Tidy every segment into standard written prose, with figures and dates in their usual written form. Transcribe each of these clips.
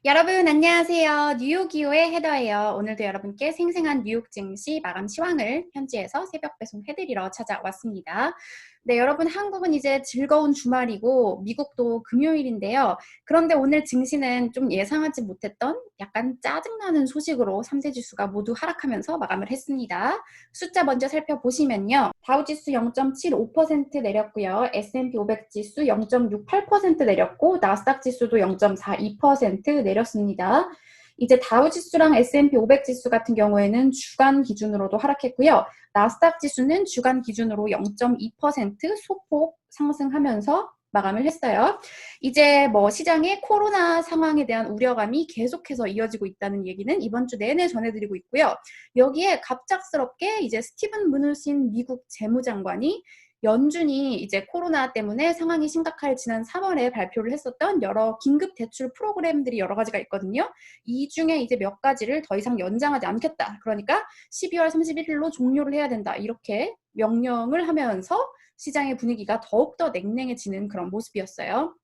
여러분 안녕하세요. 뉴욕이오의 헤더예요. 오늘도 여러분께 생생한 뉴욕 증시 마감 시황을 현지에서 새벽 배송해드리러 찾아왔습니다. 네, 여러분 한국은 이제 즐거운 주말이고 미국도 금요일인데요. 그런데 오늘 증시는 좀 예상하지 못했던 약간 짜증나는 소식으로 3대 지수가 모두 하락하면서 마감을 했습니다. 숫자 먼저 살펴보시면요. 다우지수 0.75% 내렸고요. S&P 500 지수 0.68% 내렸고 나스닥 지수도 0.42% 내렸습니다. 이제 다우지수랑 S&P 500 지수 같은 경우에는 주간 기준으로도 하락했고요. 나스닥 지수는 주간 기준으로 0.2% 소폭 상승하면서 마감을 했어요. 이제 뭐 시장의 코로나 상황에 대한 우려감이 계속해서 이어지고 있다는 얘기는 이번 주 내내 전해드리고 있고요. 여기에 갑작스럽게 이제 스티븐 무누신 미국 재무장관이 연준이 이제 코로나 때문에 상황이 심각할 지난 3월에 발표를 했었던 여러 긴급 대출 프로그램들이 여러 가지가 있거든요. 이 중에 이제 몇 가지를 더 이상 연장하지 않겠다. 그러니까 12월 31일로 종료를 해야 된다. 이렇게 명령을 하면서 시장의 분위기가 더욱더 냉랭해지는 그런 모습이었어요.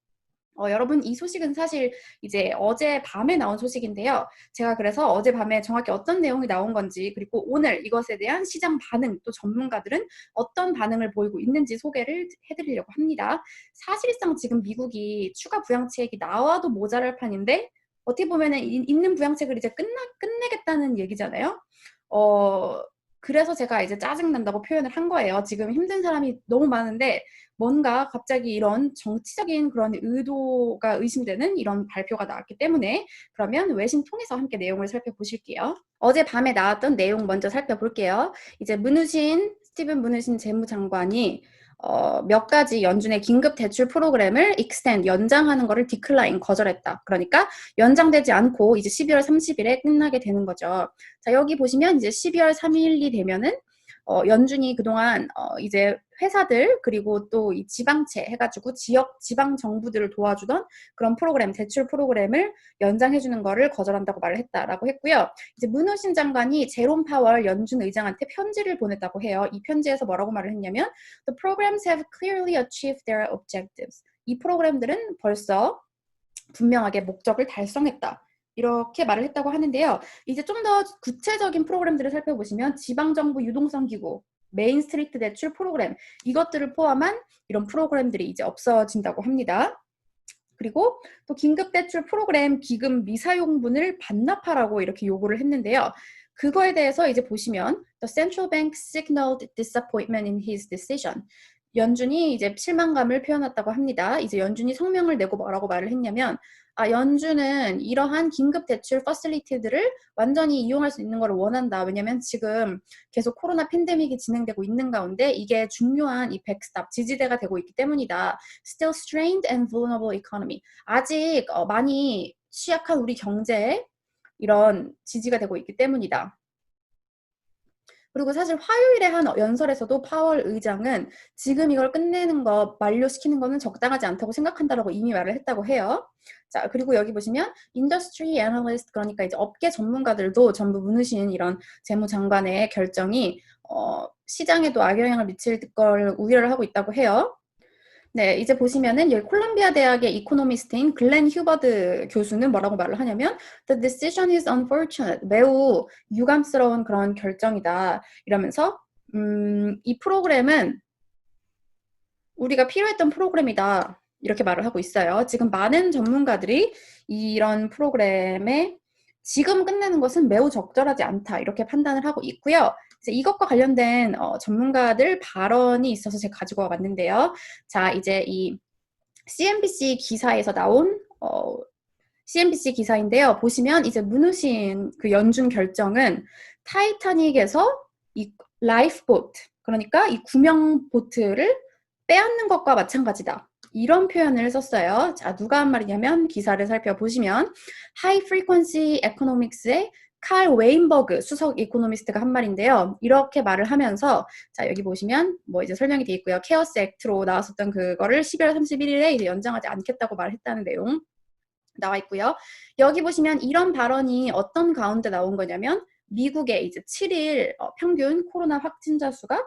여러분 이 소식은 사실 이제 어제 밤에 나온 소식인데요. 제가 그래서 어제 밤에 정확히 어떤 내용이 나온 건지 그리고 오늘 이것에 대한 시장 반응 또 전문가들은 어떤 반응을 보이고 있는지 소개를 해드리려고 합니다. 사실상 지금 미국이 추가 부양책이 나와도 모자랄 판인데 어떻게 보면은 있는 부양책을 이제 끝내겠다는 얘기잖아요. 그래서 제가 이제 짜증난다고 표현을 한 거예요. 지금 힘든 사람이 너무 많은데 뭔가 갑자기 이런 정치적인 그런 의도가 의심되는 이런 발표가 나왔기 때문에 그러면 외신 통해서 함께 내용을 살펴보실게요. 어제 밤에 나왔던 내용 먼저 살펴볼게요. 이제 스티븐 무누신 재무장관이 몇 가지 연준의 긴급 대출 프로그램을 연장하는 거를 디클라인 거절했다. 그러니까 연장되지 않고 이제 12월 30일에 끝나게 되는 거죠. 자, 여기 보시면 이제 12월 3일이 되면은 연준이 그동안 이제 회사들 그리고 또 이 지방채 해가지고 지방 정부들을 도와주던 그런 프로그램, 대출 프로그램을 연장해주는 거를 거절한다고 말을 했다라고 했고요. 이제 문호신 장관이 제롬 파월 연준 의장한테 편지를 보냈다고 해요. 이 편지에서 뭐라고 말을 했냐면 The programs have clearly achieved their objectives. 이 프로그램들은 벌써 분명하게 목적을 달성했다. 이렇게 말을 했다고 하는데요. 이제 좀 더 구체적인 프로그램들을 살펴보시면 지방정부 유동성 기구, 메인스트리트 대출 프로그램 이것들을 포함한 이런 프로그램들이 이제 없어진다고 합니다. 그리고 또 긴급대출 프로그램 기금 미사용분을 반납하라고 이렇게 요구를 했는데요. 그거에 대해서 이제 보시면 The central bank signaled disappointment in his decision. 연준이 이제 실망감을 표현했다고 합니다. 이제 연준이 성명을 내고 뭐라고 말을 했냐면 연준은 이러한 긴급 대출 퍼실리티들을 완전히 이용할 수 있는 걸 원한다. 왜냐면 지금 계속 코로나 팬데믹이 진행되고 있는 가운데 이게 중요한 이 백스탑, 지지대가 되고 있기 때문이다. Still strained and vulnerable economy. 아직 많이 취약한 우리 경제에 이런 지지가 되고 있기 때문이다. 그리고 사실 화요일에 한 연설에서도 파월 의장은 지금 이걸 끝내는 거, 만료시키는 거는 적당하지 않다고 생각한다라고 이미 말을 했다고 해요. 자, 그리고 여기 보시면 인더스트리 애널리스트, 그러니까 이제 업계 전문가들도 전부 무너진 이런 재무장관의 결정이 시장에도 악영향을 미칠 걸 우려를 하고 있다고 해요. 네, 이제 보시면은 여기 콜롬비아 대학의 이코노미스트인 글렌 휴버드 교수는 뭐라고 말을 하냐면 The decision is unfortunate. 매우 유감스러운 그런 결정이다. 이러면서 이 프로그램은 우리가 필요했던 프로그램이다. 이렇게 말을 하고 있어요. 지금 많은 전문가들이 이런 프로그램에 지금 끝내는 것은 매우 적절하지 않다. 이렇게 판단을 하고 있고요. 이것과 관련된 전문가들 발언이 있어서 제가 가지고 와봤는데요. 자, 이제 이 CNBC 기사에서 나온 CNBC 기사인데요. 보시면 이제 무누신 그 연준 결정은 타이타닉에서 이 라이프보트, 그러니까 이 구명 보트를 빼앗는 것과 마찬가지다. 이런 표현을 썼어요. 자, 누가 한 말이냐면 기사를 살펴보시면 하이 프리퀀시 에코노믹스의 칼 웨인버그 수석 이코노미스트가 한 말인데요. 이렇게 말을 하면서 자, 여기 보시면 뭐 이제 설명이 되어 있고요. 케어스 액트로 나왔었던 그거를 12월 31일에 이제 연장하지 않겠다고 말했다는 내용 나와 있고요. 여기 보시면 이런 발언이 어떤 가운데 나온 거냐면 미국의 이제 7일 평균 코로나 확진자 수가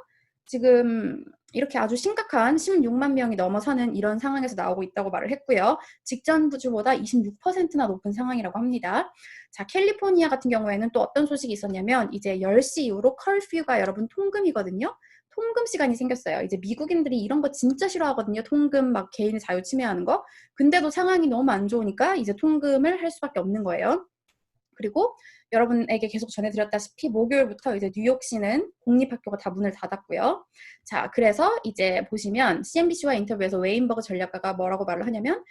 지금 이렇게 아주 심각한 16만 명이 넘어서는 이런 상황에서 나오고 있다고 말을 했고요. 직전 주보다 26%나 높은 상황이라고 합니다. 자, 캘리포니아 같은 경우에는 또 어떤 소식이 있었냐면 이제 10시 이후로 커퓨가 여러분 통금이거든요. 통금 시간이 생겼어요. 이제 미국인들이 이런 거 진짜 싫어하거든요. 통금 막 개인 자유 침해하는 거. 근데도 상황이 너무 안 좋으니까 이제 통금을 할 수밖에 없는 거예요. 그리고 여러분에게 계속 전해드렸다시피 목요일부터 이제 뉴욕시는 공립학교가 다 문을 닫았고요. 자, 그래서 이제 보시면 CNBC와 인터뷰에서 웨인버그 전략가가 뭐라고 말을 하냐면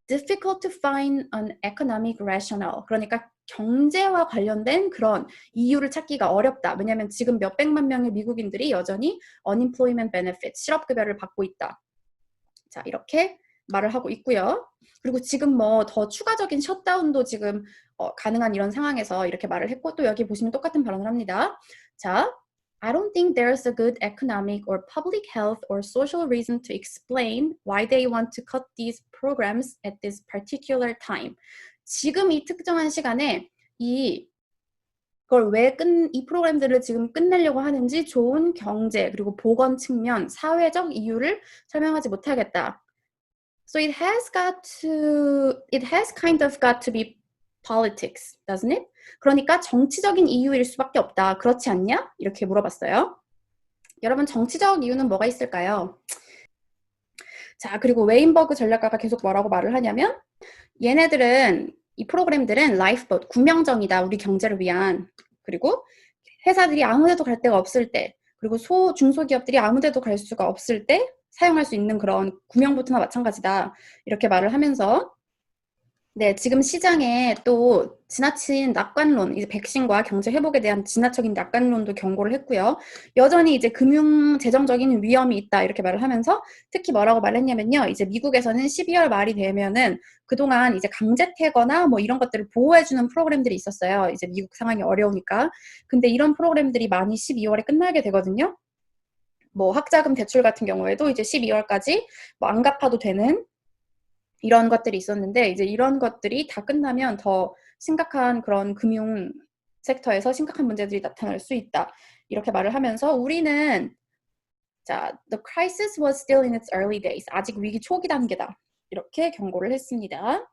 difficult to find an economic rationale. 그러니까 경제와 관련된 그런 이유를 찾기가 어렵다. 왜냐하면 지금 몇백만 명의 미국인들이 여전히 unemployment benefit, 실업급여를 받고 있다. 자, 이렇게 말을 하고 있고요. 그리고 지금 뭐 더 추가적인 셧다운도 지금 가능한 이런 상황에서 이렇게 말을 했고, 또 여기 보시면 똑같은 발언을 합니다. 자, I don't think there's a good economic or public health or social reason to explain why they want to cut these programs at this particular time. 지금 이 특정한 시간에 이 프로그램들을 지금 끝내려고 하는지 좋은 경제, 그리고 보건 측면, 사회적 이유를 설명하지 못하겠다. So it has kind of got to be politics, doesn't it? 그러니까 정치적인 이유일 수밖에 없다. 그렇지 않냐? 이렇게 물어봤어요. 여러분, 정치적 이유는 뭐가 있을까요? 자, 그리고 웨인버그 전략가가 계속 뭐라고 말을 하냐면 얘네들은 이 프로그램들은 라이프봇, 구명정이다. 우리 경제를 위한. 그리고 회사들이 아무데도 갈 데가 없을 때, 그리고 중소기업들이 아무데도 갈 수가 없을 때 사용할 수 있는 그런 구명보트나 마찬가지다. 이렇게 말을 하면서 네, 지금 시장에 또 지나친 낙관론, 이제 백신과 경제 회복에 대한 지나쳐진 낙관론도 경고를 했고요. 여전히 이제 금융 재정적인 위험이 있다 이렇게 말을 하면서 특히 뭐라고 말했냐면요. 이제 미국에서는 12월 말이 되면은 그동안 이제 강제태거나 뭐 이런 것들을 보호해주는 프로그램들이 있었어요. 이제 미국 상황이 어려우니까. 근데 이런 프로그램들이 많이 12월에 끝나게 되거든요. 뭐 학자금 대출 같은 경우에도 이제 12월까지 뭐 안 갚아도 되는 이런 것들이 있었는데 이제 이런 것들이 다 끝나면 더 심각한 그런 금융 섹터에서 심각한 문제들이 나타날 수 있다. 이렇게 말을 하면서 우리는 자, the crisis was still in its early days. 아직 위기 초기 단계다. 이렇게 경고를 했습니다.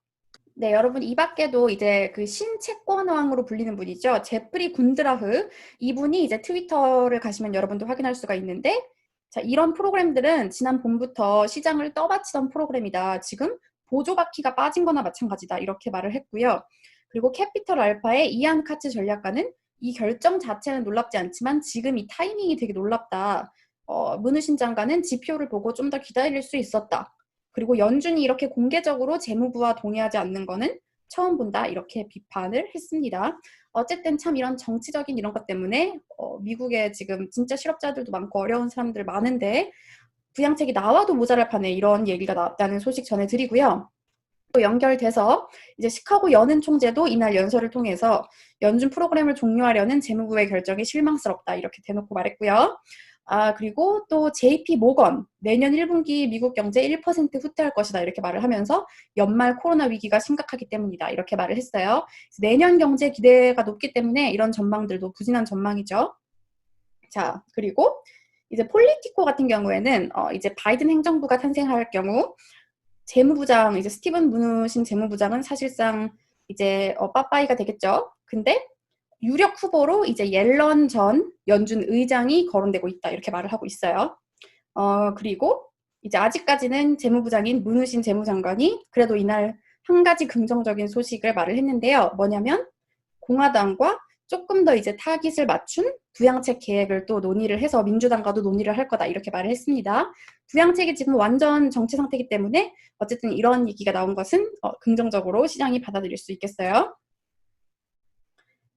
네, 여러분 이 밖에도 이제 그 신채권왕으로 불리는 분이죠. 제프리 군드라흐. 이분이 이제 트위터를 가시면 여러분도 확인할 수가 있는데 자, 이런 프로그램들은 지난 봄부터 시장을 떠받치던 프로그램이다. 지금 보조바퀴가 빠진 거나 마찬가지다. 이렇게 말을 했고요. 그리고 캐피털 알파의 이안 카츠 전략가는 이 결정 자체는 놀랍지 않지만 지금 이 타이밍이 되게 놀랍다. 문우신 장관은 지표를 보고 좀 더 기다릴 수 있었다. 그리고 연준이 이렇게 공개적으로 재무부와 동의하지 않는 거는 처음 본다. 이렇게 비판을 했습니다. 어쨌든 참 이런 정치적인 이런 것 때문에 미국에 지금 진짜 실업자들도 많고 어려운 사람들 많은데 부양책이 나와도 모자랄 판에 이런 얘기가 나왔다는 소식 전해드리고요. 또 연결돼서 이제 시카고 연은 총재도 이날 연설을 통해서 연준 프로그램을 종료하려는 재무부의 결정이 실망스럽다 이렇게 대놓고 말했고요. 그리고 또 JP 모건 내년 1분기 미국 경제 1% 후퇴할 것이다 이렇게 말을 하면서 연말 코로나 위기가 심각하기 때문이다 이렇게 말을 했어요. 내년 경제 기대가 높기 때문에 이런 전망들도 부진한 전망이죠. 자, 그리고 이제 폴리티코 같은 경우에는 이제 바이든 행정부가 탄생할 경우 재무부장 이제 스티븐 무누신 재무부장은 사실상 이제 빠빠이가 되겠죠. 근데 유력 후보로 이제 옐런 전 연준 의장이 거론되고 있다 이렇게 말을 하고 있어요. 그리고 이제 아직까지는 재무부장인 문우신 재무장관이 그래도 이날 한 가지 긍정적인 소식을 말을 했는데요. 뭐냐면 공화당과 조금 더 이제 타깃을 맞춘 부양책 계획을 또 논의를 해서 민주당과도 논의를 할 거다 이렇게 말을 했습니다. 부양책이 지금 완전 정체 상태이기 때문에 어쨌든 이런 얘기가 나온 것은 긍정적으로 시장이 받아들일 수 있겠어요.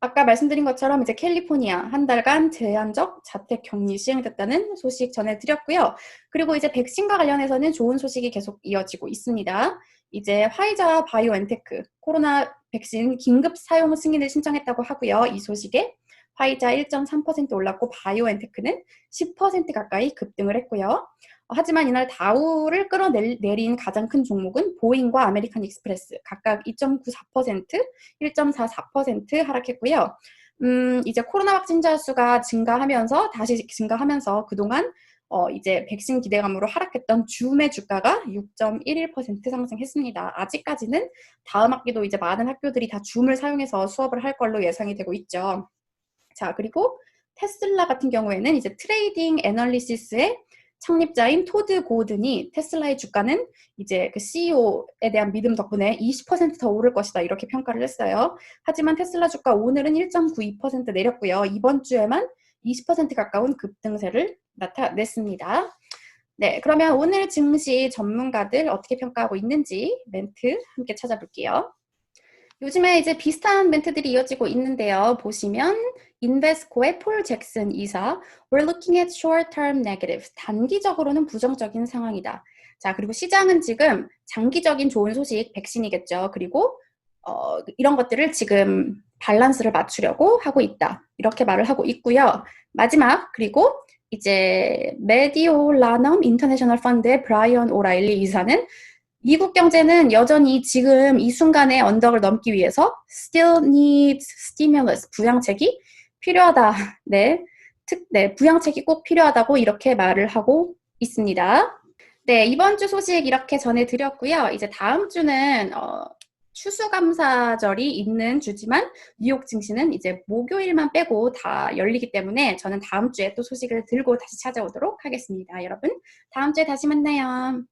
아까 말씀드린 것처럼 이제 캘리포니아 한 달간 제한적 자택 격리 시행됐다는 소식 전해드렸고요. 그리고 이제 백신과 관련해서는 좋은 소식이 계속 이어지고 있습니다. 이제 화이자와 바이오엔테크 코로나 백신 긴급 사용 승인을 신청했다고 하고요. 이 소식에 화이자 1.3% 올랐고 바이오엔테크는 10% 가까이 급등을 했고요. 하지만 이날 다우를 끌어내린 가장 큰 종목은 보잉과 아메리칸 익스프레스 각각 2.94%, 1.44% 하락했고요. 이제 코로나 확진자 수가 증가하면서 다시 증가하면서 그동안 이제 백신 기대감으로 하락했던 줌의 주가가 6.11% 상승했습니다. 아직까지는 다음 학기도 이제 많은 학교들이 다 줌을 사용해서 수업을 할 걸로 예상이 되고 있죠. 자, 그리고 테슬라 같은 경우에는 이제 트레이딩 애널리시스의 창립자인 토드 고든이 테슬라의 주가는 이제 그 CEO에 대한 믿음 덕분에 20%더 오를 것이다 이렇게 평가를 했어요. 하지만 테슬라 주가 오늘은 1.92% 내렸고요. 이번 주에만 20% 가까운 급등세를 나타냈습니다. 네, 그러면 오늘 증시 전문가들 어떻게 평가하고 있는지 멘트 함께 찾아볼게요. 요즘에 이제 비슷한 멘트들이 이어지고 있는데요. 보시면 인베스코의 폴 잭슨 이사 We're looking at short-term negatives. 단기적으로는 부정적인 상황이다. 자, 그리고 시장은 지금 장기적인 좋은 소식, 백신이겠죠. 그리고 이런 것들을 지금 밸런스를 맞추려고 하고 있다. 이렇게 말을 하고 있고요. 마지막, 그리고 이제 메디올라넘 인터내셔널 펀드의 브라이언 오라일리 이사는 미국 경제는 여전히 지금 이 순간의 언덕을 넘기 위해서 still needs stimulus, 부양책이 필요하다. 네, 네, 부양책이 꼭 필요하다고 이렇게 말을 하고 있습니다. 네, 이번 주 소식 이렇게 전해드렸고요. 이제 다음 주는 추수감사절이 있는 주지만 뉴욕 증시는 이제 목요일만 빼고 다 열리기 때문에 저는 다음 주에 또 소식을 들고 다시 찾아오도록 하겠습니다. 여러분, 다음 주에 다시 만나요.